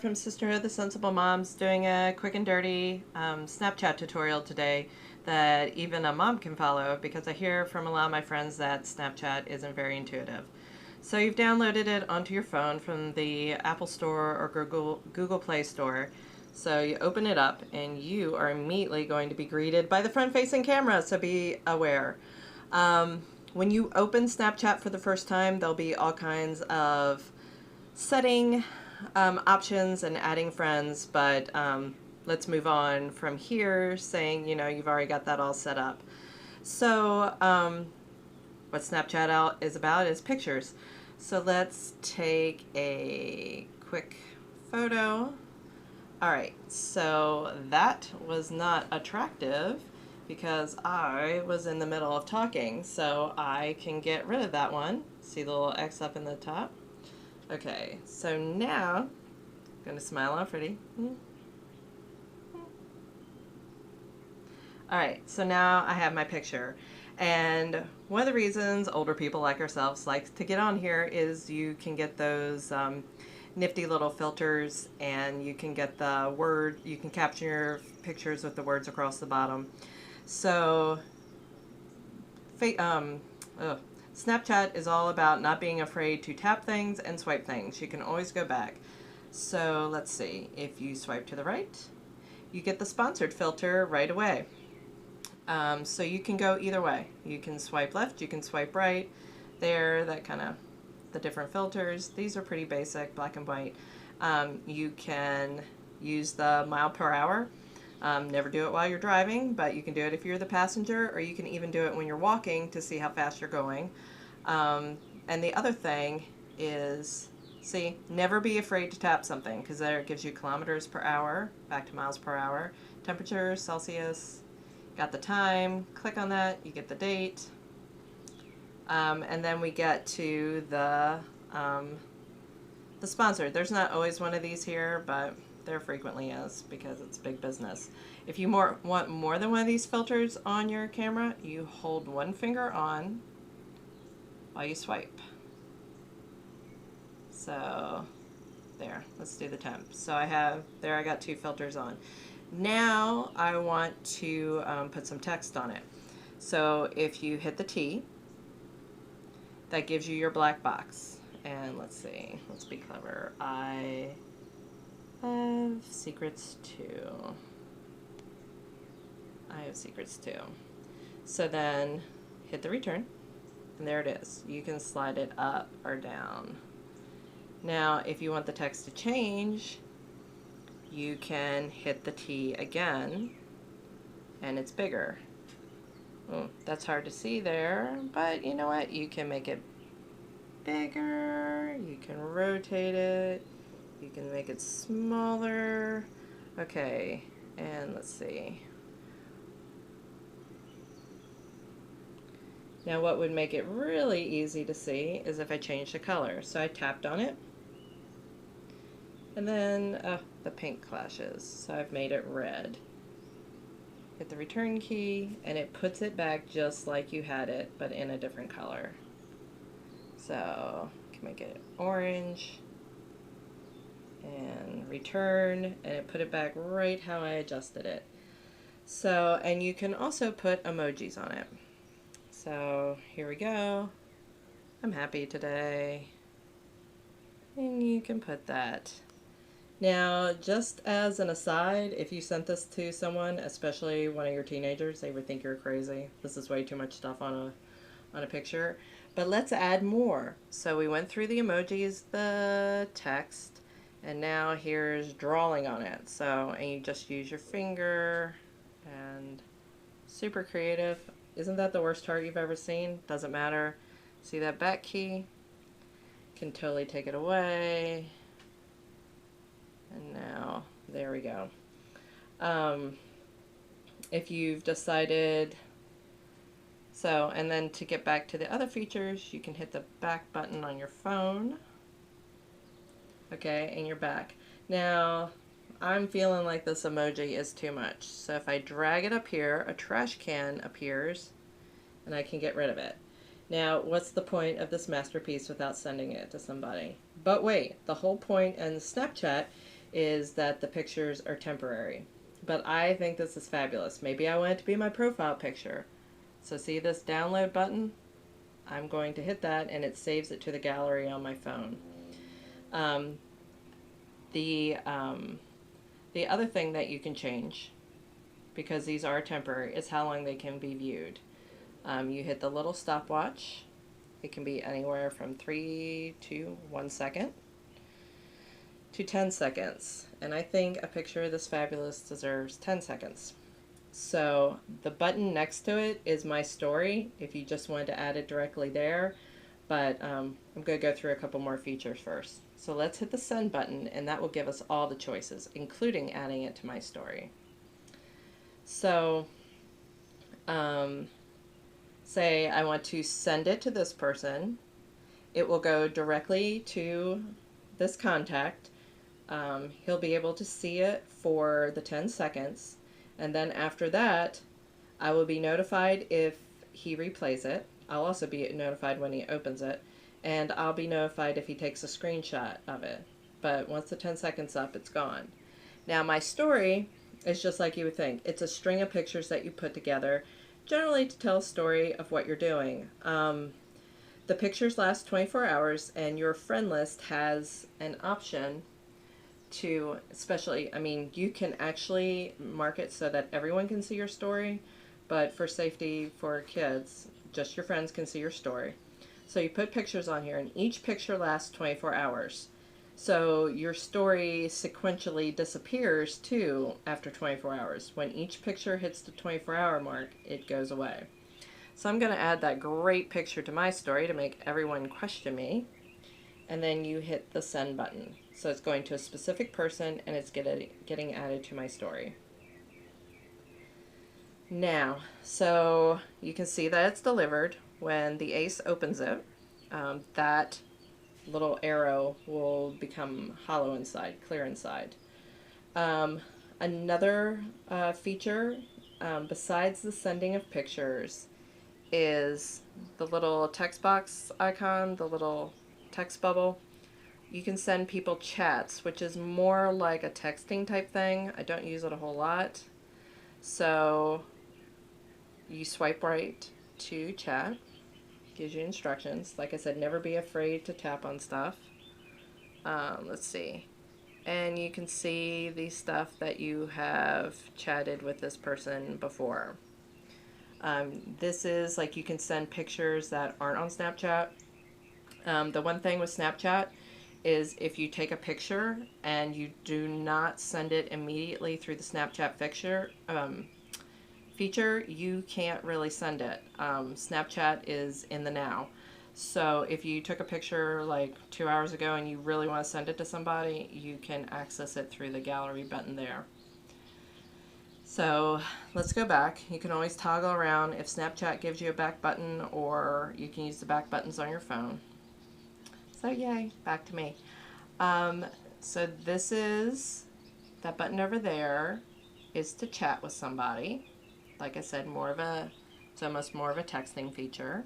From Sisterhood the Sensible Moms, doing a quick and dirty Snapchat tutorial today that even a mom can follow, because I hear from a lot of my friends that Snapchat isn't very intuitive. So you've downloaded it onto your phone from the Apple Store or Google Play Store. So you open it up and you are immediately going to be greeted by the front-facing camera, so be aware. When you open Snapchat for the first time, there'll be all kinds of setting options and adding friends, but let's move on from here, saying, you've already got that all set up. So what Snapchat is about is pictures. So let's take a quick photo. All right, so that was not attractive because I was in the middle of talking, so I can get rid of that one. See the little X up in the top? Okay, so now I'm going to smile all pretty. Alright, so now I have my picture. And one of the reasons older people like ourselves like to get on here is you can get those nifty little filters, and you can get the word, you can capture your pictures with the words across the bottom. So, Snapchat is all about not being afraid to tap things and swipe things. You can always go back. So let's see, if you swipe to the right, you get the sponsored filter right away. So you can go either way. You can swipe left, you can swipe right. There, that kind of, the different filters. These are pretty basic, black and white. You can use the mile per hour. Never do it while you're driving, but you can do it if you're the passenger, or you can even do it when you're walking to see how fast you're going. And the other thing is, see, never be afraid to tap something, because there it gives you kilometers per hour, back to miles per hour, temperature, Celsius, got the time, click on that, you get the date. And then we get to the sponsored. There's not always one of these here, but there frequently is because it's big business. If you want more than one of these filters on your camera, you hold one finger on while you swipe. So there, let's do the temp. So I got two filters on. Now I want to put some text on it. So if you hit the T, that gives you your black box. And let's see, let's be clever. I have secrets too. I have secrets too. So then hit the return, and there it is. You can slide it up or down. Now, if you want the text to change, you can hit the T again, and it's bigger. Oh, that's hard to see there, but you know what? You can make it bigger, you can rotate it, you can make it smaller. Okay, and let's see. Now what would make it really easy to see is if I change the color. So I tapped on it, and then the pink clashes, so I've made it red. Hit the return key, and it puts it back just like you had it, but in a different color. So I can make it orange, and return, and it put it back right how I adjusted it. So, and you can also put emojis on it. So here we go. I'm happy today. And you can put that. Now, just as an aside, if you sent this to someone, especially one of your teenagers, they would think you're crazy. This is way too much stuff on a picture. But let's add more. So we went through the emojis, the text, and now here's drawing on it. So, and you just use your finger, and super creative. Isn't that the worst heart you've ever seen? Doesn't matter. See that back key? Can totally take it away. And now, there we go. If you've decided, so, and then to get back to the other features, you can hit the back button on your phone. Okay, and you're back. Now, I'm feeling like this emoji is too much. So if I drag it up here, a trash can appears, and I can get rid of it. Now, what's the point of this masterpiece without sending it to somebody? But wait, the whole point in Snapchat is that the pictures are temporary. But I think this is fabulous. Maybe I want it to be my profile picture. So see this download button? I'm going to hit that and it saves it to the gallery on my phone. Um, the, um, the other thing that you can change, because these are temporary, is how long they can be viewed. You hit the little stopwatch. It can be anywhere from 3 to 1 second to 10 seconds. And I think a picture this fabulous deserves 10 seconds. So the button next to it is my story, if you just wanted to add it directly there. But I'm going to go through a couple more features first. So let's hit the send button, and that will give us all the choices, including adding it to my story. So say I want to send it to this person. It will go directly to this contact. He'll be able to see it for the 10 seconds. And then after that, I will be notified if he replays it. I'll also be notified when he opens it. And I'll be notified if he takes a screenshot of it. But once the 10 seconds up, it's gone. Now my story is just like you would think. It's a string of pictures that you put together, generally to tell a story of what you're doing. The pictures last 24 hours, and your friend list has an option to, especially, I mean, you can actually mark it so that everyone can see your story, but for safety for kids, just your friends can see your story. So you put pictures on here, and each picture lasts 24 hours. So your story sequentially disappears too after 24 hours. When each picture hits the 24-hour mark, it goes away. So I'm going to add that great picture to my story to make everyone question me. And then you hit the send button. So it's going to a specific person, and it's getting added to my story. Now, so you can see that it's delivered. When the ace opens it, that little arrow will become hollow inside, clear inside. Another feature, besides the sending of pictures, is the little text box icon, the little text bubble. You can send people chats, which is more like a texting type thing. I don't use it a whole lot. So you swipe right to chat. Gives you instructions. Like I said, never be afraid to tap on stuff. Let's see. And you can see the stuff that you have chatted with this person before. This is like you can send pictures that aren't on Snapchat. The one thing with Snapchat is if you take a picture and you do not send it immediately through the Snapchat feature, you can't really send it. Snapchat is in the now. So if you took a picture like 2 hours ago and you really want to send it to somebody, you can access it through the gallery button there. So let's go back. You can always toggle around if Snapchat gives you a back button, or you can use the back buttons on your phone. So yay, back to me. So this is, that button over there is to chat with somebody. Like I said, it's almost more of a texting feature.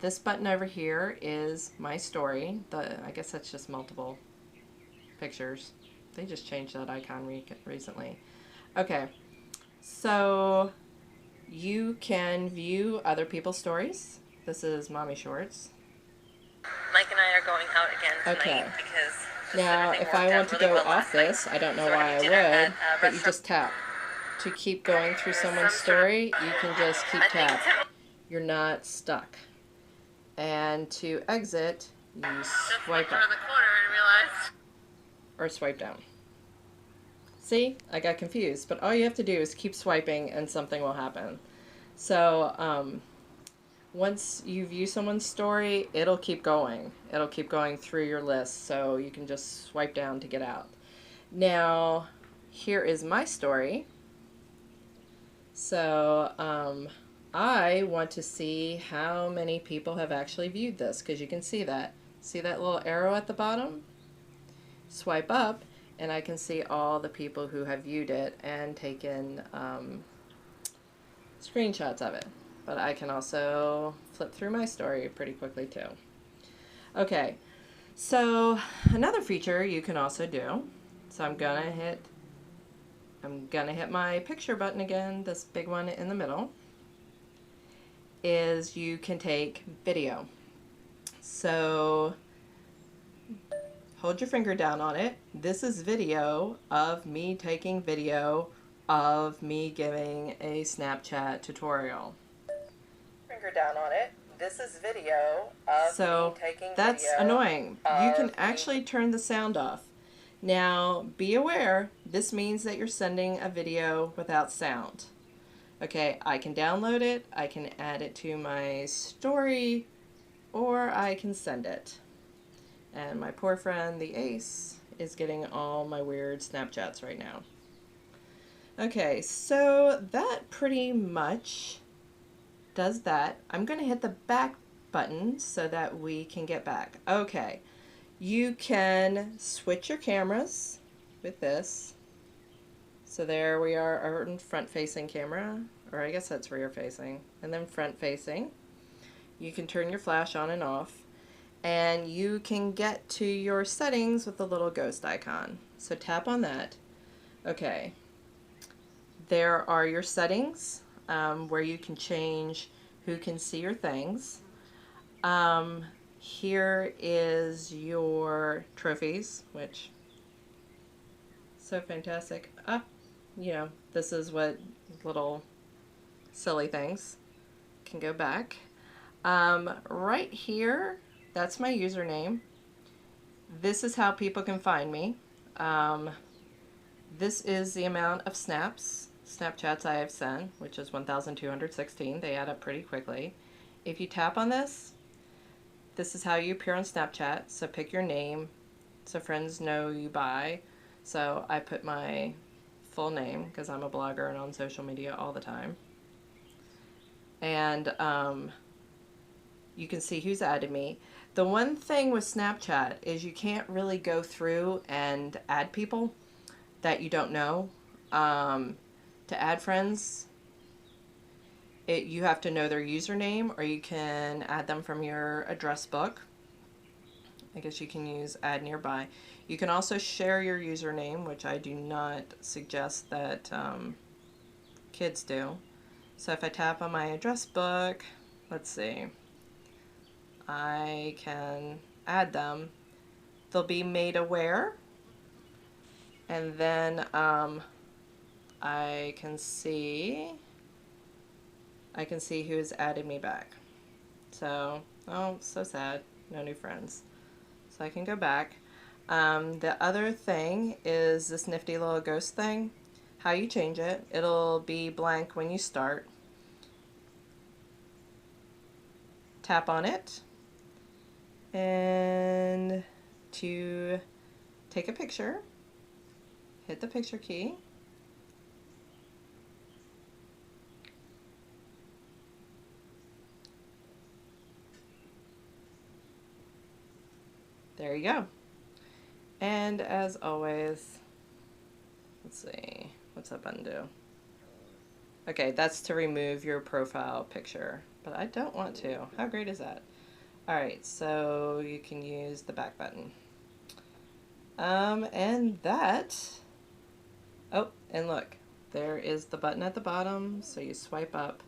This button over here is my story. I guess that's just multiple pictures. They just changed that icon recently. Okay, so you can view other people's stories. This is Mommy Shorts. Mike and I are going out again tonight Okay. because Now, if I want to go off this, I don't know why I would, but you just tap. To keep going through someone's story, you can just keep tap. You're not stuck. And to exit, you swipe up. Or swipe down. See, I got confused, but all you have to do is keep swiping and something will happen. So once you view someone's story, it'll keep going. It'll keep going through your list, so you can just swipe down to get out. Now, here is my story. So I want to see how many people have actually viewed this, because you can see that. See that little arrow at the bottom? Swipe up, and I can see all the people who have viewed it and taken screenshots of it. But I can also flip through my story pretty quickly too. Okay, So another feature you can also do, so I'm gonna hit my picture button again, this big one in the middle, is you can take video. So hold your finger down on it. This is video of me taking video of me giving a Snapchat tutorial. Finger down on it. This is video of me taking that's video annoying. You can actually turn the sound off. Now, be aware, this means that you're sending a video without sound. Okay, I can download it, I can add it to my story, or I can send it. And my poor friend, the Ace, is getting all my weird Snapchats right now. Okay, so that pretty much does that. I'm going to hit the back button so that we can get back. Okay, you can switch your cameras with this. So there we are, our front-facing camera, or I guess that's rear-facing, and then front-facing. You can turn your flash on and off, and you can get to your settings with the little ghost icon. So tap on that. Okay, there are your settings where you can change who can see your things. Here is your trophies, which so fantastic. You know, this is what little silly things can go back. Right here, that's my username. This is how people can find me. This is the amount of Snapchats I have sent, which is 1,216. They add up pretty quickly. If you tap on this, this is how you appear on Snapchat. So pick your name so friends know you by. So I put my full name because I'm a blogger and on social media all the time. And you can see who's added me. The one thing with Snapchat is you can't really go through and add people that you don't know. To add friends, you have to know their username, or you can add them from your address book. I guess you can use add nearby. You can also share your username, which I do not suggest that kids do. So if I tap on my address book, let's see, I can add them. They'll be made aware, and then I can see who's added me back. So, oh, so sad, no new friends. So I can go back. The other thing is this nifty little ghost thing. How you change it, it'll be blank when you start. Tap on it, and to take a picture, hit the picture key. There you go. And as always, let's see, what's that button do? Okay, that's to remove your profile picture, but I don't want to. How great is that? Alright, so you can use the back button. And that, oh, and look, there is the button at the bottom, so you swipe up.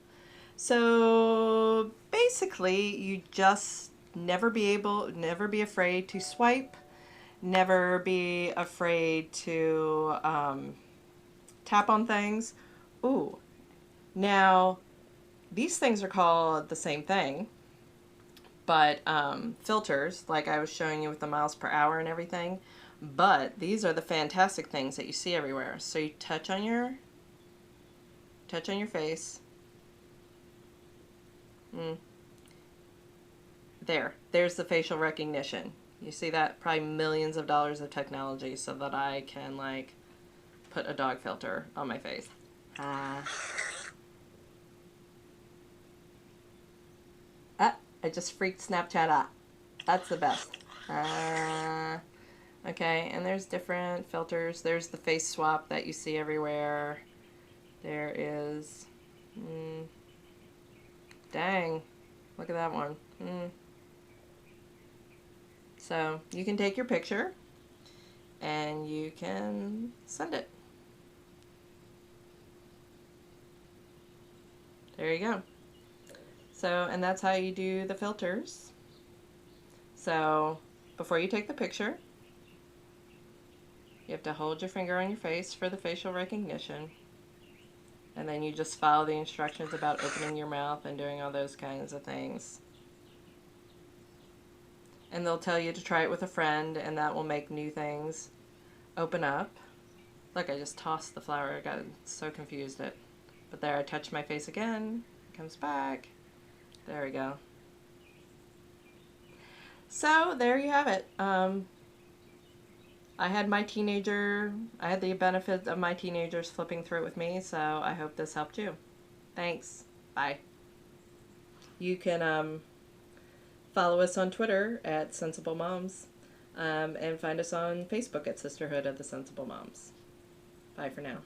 So basically, you just never be afraid to swipe, never be afraid to tap on things. Ooh, now these things are called the same thing, but filters, like I was showing you with the miles per hour and everything, but these are the fantastic things that you see everywhere. So you touch on your face. There's the facial recognition. You see that? Probably millions of dollars of technology so that I can like put a dog filter on my face. I just freaked Snapchat out. That's the best. Okay, and there's different filters. There's the face swap that you see everywhere. There is, dang, look at that one. So you can take your picture and you can send it. There you go. So, and that's how you do the filters. So before you take the picture, you have to hold your finger on your face for the facial recognition. And then you just follow the instructions about opening your mouth and doing all those kinds of things. And they'll tell you to try it with a friend, and that will make new things open up. Look, I just tossed the flower. I got so confused. But there, I touched my face again. It comes back. There we go. So there you have it. I had the benefit of my teenagers flipping through it with me, so I hope this helped you. Thanks. Bye. You can follow us on Twitter at Sensible Moms, and find us on Facebook at Sisterhood of the Sensible Moms. Bye for now.